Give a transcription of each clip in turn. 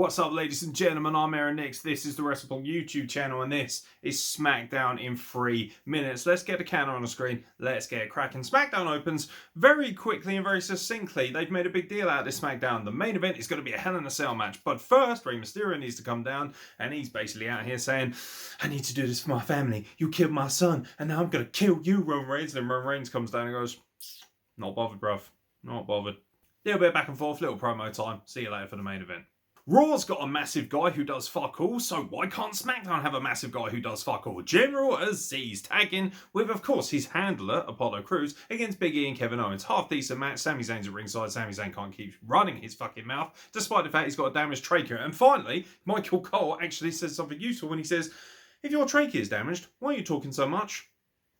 What's up, ladies and gentlemen? I'm Aaron Nix. This is the Wrestle YouTube channel, and this is Smackdown in 3 minutes. Let's get a counter on the screen. Let's get it cracking. Smackdown opens very quickly and very succinctly. They've made a big deal out of this Smackdown. The main event is going to be a Hell in a Cell match, but first, Rey Mysterio needs to come down, and he's basically out here saying, "I need to do this for my family. You killed my son, and now I'm going to kill you, Roman Reigns." And then Roman Reigns comes down and goes, "Not bothered, bruv. Not bothered." Little bit back and forth, little promo time. See you later for the main event. Raw's got a massive guy who does fuck all, so why can't SmackDown have a massive guy who does fuck all? General Aziz tagging with, of course, his handler, Apollo Crews, against Big E and Kevin Owens. Half decent match. Sami Zayn's at ringside. Sami Zayn can't keep running his fucking mouth, despite the fact he's got a damaged trachea. And finally, Michael Cole actually says something useful when he says, "If your trachea is damaged, why are you talking so much?"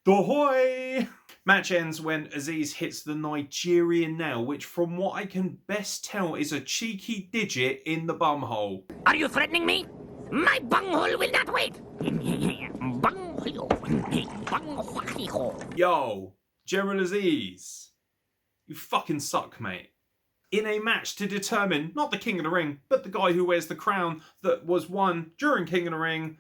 Ahoy! Match ends when Aziz hits the Nigerian nail, which from what I can best tell is a cheeky digit in the bumhole. Are you threatening me? My bunghole will not wait! Yo, General Aziz, you fucking suck, mate. In a match to determine not the King of the Ring, but the guy who wears the crown that was won during King of the Ring,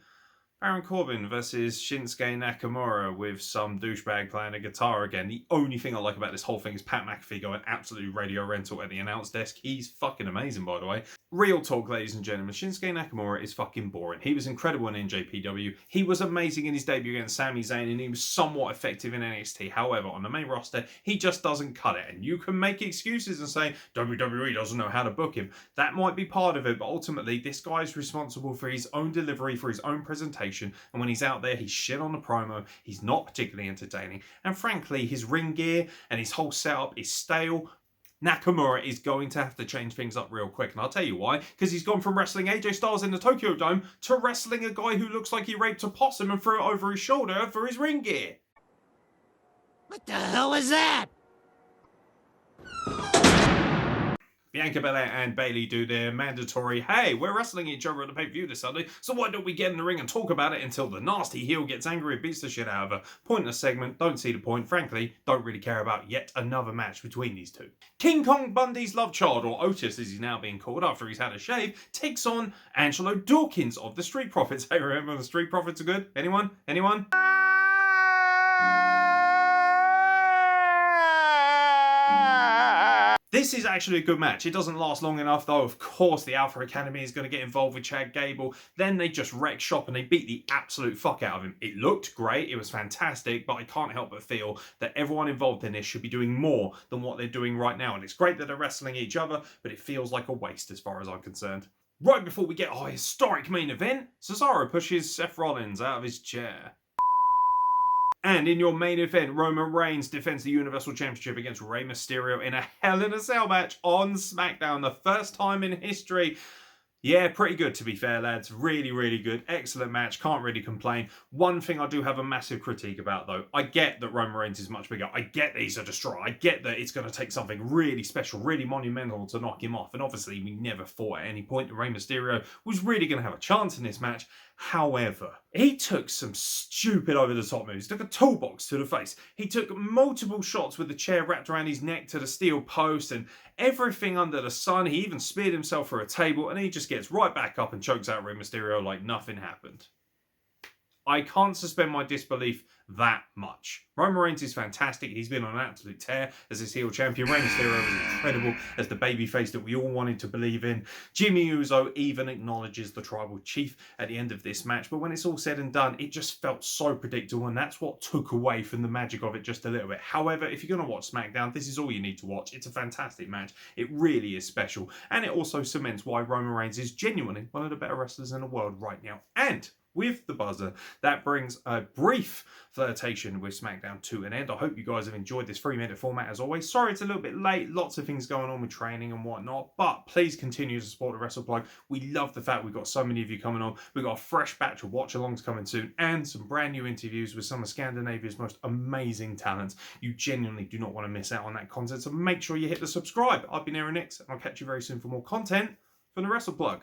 Baron Corbin versus Shinsuke Nakamura with some douchebag playing a guitar again. The only thing I like about this whole thing is Pat McAfee going absolute radio rental at the announce desk. He's fucking amazing, by the way. Real talk, ladies and gentlemen. Shinsuke Nakamura is fucking boring. He was incredible in NJPW. He was amazing in his debut against Sami Zayn, and he was somewhat effective in NXT. However, on the main roster, he just doesn't cut it. And you can make excuses and say, WWE doesn't know how to book him. That might be part of it, but ultimately, this guy is responsible for his own delivery, for his own presentation. And when he's out there, he's shit on the promo. He's not particularly entertaining. And frankly, his ring gear and his whole setup is stale. Nakamura is going to have to change things up real quick. And I'll tell you why. Because he's gone from wrestling AJ Styles in the Tokyo Dome to wrestling a guy who looks like he raped a possum and threw it over his shoulder for his ring gear. What the hell was that? Bianca Belair and Bayley do their mandatory, "Hey, we're wrestling each other at the pay-per-view this Sunday, so why don't we get in the ring and talk about it?" until the nasty heel gets angry and beats the shit out of her. Pointless segment, don't see the point, frankly, don't really care about yet another match between these two. King Kong Bundy's love child, or Otis as he's now being called after he's had a shave, takes on Angelo Dawkins of the Street Profits. Hey, remember the Street Profits are good? Anyone? Anyone? This is actually a good match. It doesn't last long enough, though. Of course, the Alpha Academy is going to get involved with Chad Gable. Then they just wreck shop and they beat the absolute fuck out of him. It looked great. It was fantastic, but I can't help but feel that everyone involved in this should be doing more than what they're doing right now. And it's great that they're wrestling each other, but it feels like a waste as far as I'm concerned. Right before we get our historic main event, Cesaro pushes Seth Rollins out of his chair. And in your main event, Roman Reigns defends the Universal Championship against Rey Mysterio in a Hell in a Cell match on SmackDown. The first time in history. Yeah, pretty good to be fair, lads. Really, really good. Excellent match. Can't really complain. One thing I do have a massive critique about, though. I get that Roman Reigns is much bigger. I get that he's a destroyer. I get that it's going to take something really special, really monumental to knock him off. And obviously, we never thought at any point that Rey Mysterio was really going to have a chance in this match. However, he took some stupid over-the-top moves. He took a toolbox to the face. He took multiple shots with the chair wrapped around his neck to the steel post and everything under the sun. He even speared himself through a table and he just gets right back up and chokes out Rey Mysterio like nothing happened. I can't suspend my disbelief that much. Roman Reigns is fantastic. He's been on an absolute tear as his heel champion. Rey Mysterio was incredible as the babyface that we all wanted to believe in. Jimmy Uso even acknowledges the tribal chief at the end of this match. But when it's all said and done, it just felt so predictable. And that's what took away from the magic of it just a little bit. However, if you're going to watch SmackDown, this is all you need to watch. It's a fantastic match. It really is special. And it also cements why Roman Reigns is genuinely one of the better wrestlers in the world right now. And with the buzzer, that brings a brief flirtation with SmackDown to an end. I hope you guys have enjoyed this 3-minute format as always. Sorry it's a little bit late, lots of things going on with training and whatnot, but please continue to support the Wrestle Plug. We love the fact we've got so many of you coming on. We've got a fresh batch of watch-alongs coming soon and some brand new interviews with some of Scandinavia's most amazing talents. You genuinely do not want to miss out on that content, so make sure you hit the subscribe. I've been Aaron Nix, and I'll catch you very soon for more content from the Wrestle Plug.